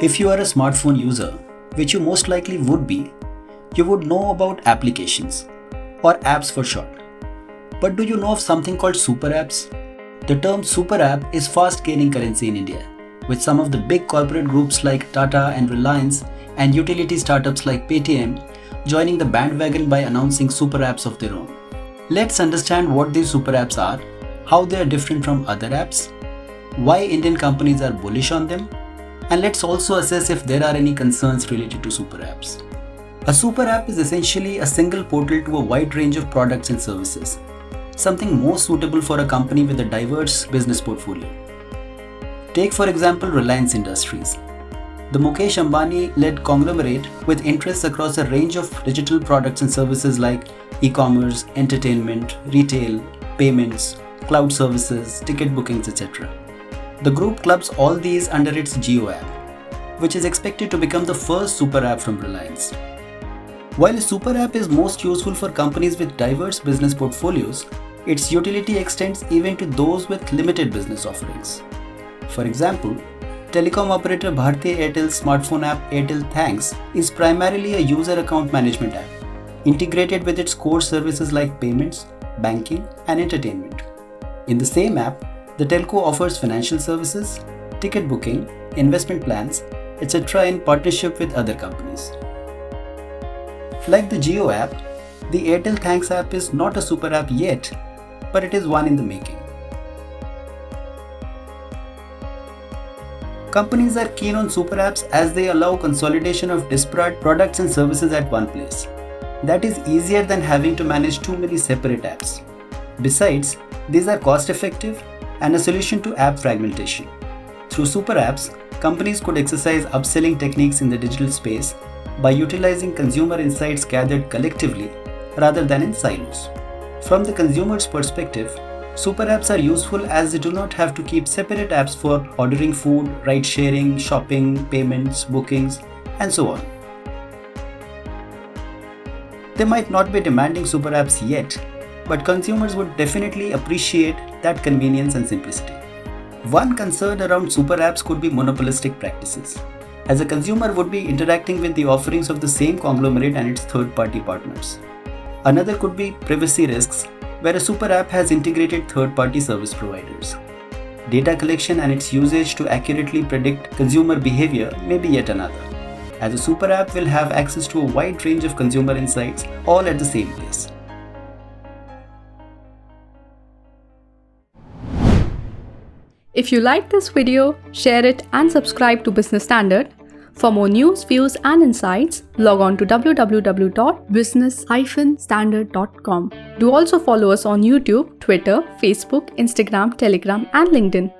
If you are a smartphone user, which you most likely would be, you would know about applications, or apps for short. But do you know of something called super apps? The term super app is fast gaining currency in India, with some of the big corporate groups like Tata and Reliance and utility startups like Paytm joining the bandwagon by announcing super apps of their own. Let's understand what these super apps are, how they are different from other apps, why Indian companies are bullish on them, and let's also assess if there are any concerns related to super apps. A super app is essentially a single portal to a wide range of products and services, something more suitable for a company with a diverse business portfolio. Take for example Reliance Industries, the Mukesh Ambani-led conglomerate with interests across a range of digital products and services like e-commerce, entertainment, retail, payments, cloud services, ticket bookings, etc. The group clubs all these under its Jio app, which is expected to become the first super app from Reliance. While a super app is most useful for companies with diverse business portfolios, its utility extends even to those with limited business offerings. For example, telecom operator Bharti Airtel's smartphone app Airtel Thanks is primarily a user account management app, integrated with its core services like payments, banking, and entertainment. In the same app, the telco offers financial services, ticket booking, investment plans, etc. in partnership with other companies. Like the Jio app, the Airtel Thanks app is not a super app yet, but it is one in the making. Companies are keen on super apps as they allow consolidation of disparate products and services at one place. That is easier than having to manage too many separate apps. Besides, these are cost-effective and a solution to app fragmentation. Through super apps, companies could exercise upselling techniques in the digital space by utilizing consumer insights gathered collectively rather than in silos. From the consumer's perspective, super apps are useful as they do not have to keep separate apps for ordering food, ride-sharing, shopping, payments, bookings, and so on. They might not be demanding super apps yet, but consumers would definitely appreciate that convenience and simplicity. One concern around super apps could be monopolistic practices, as a consumer would be interacting with the offerings of the same conglomerate and its third-party partners. Another could be privacy risks, where a super app has integrated third-party service providers. Data collection and its usage to accurately predict consumer behavior may be yet another, as a super app will have access to a wide range of consumer insights all at the same place. If you like this video, share it and subscribe to Business Standard. For more news, views and insights, log on to www.business-standard.com. Do also follow us on YouTube, Twitter, Facebook, Instagram, Telegram and LinkedIn.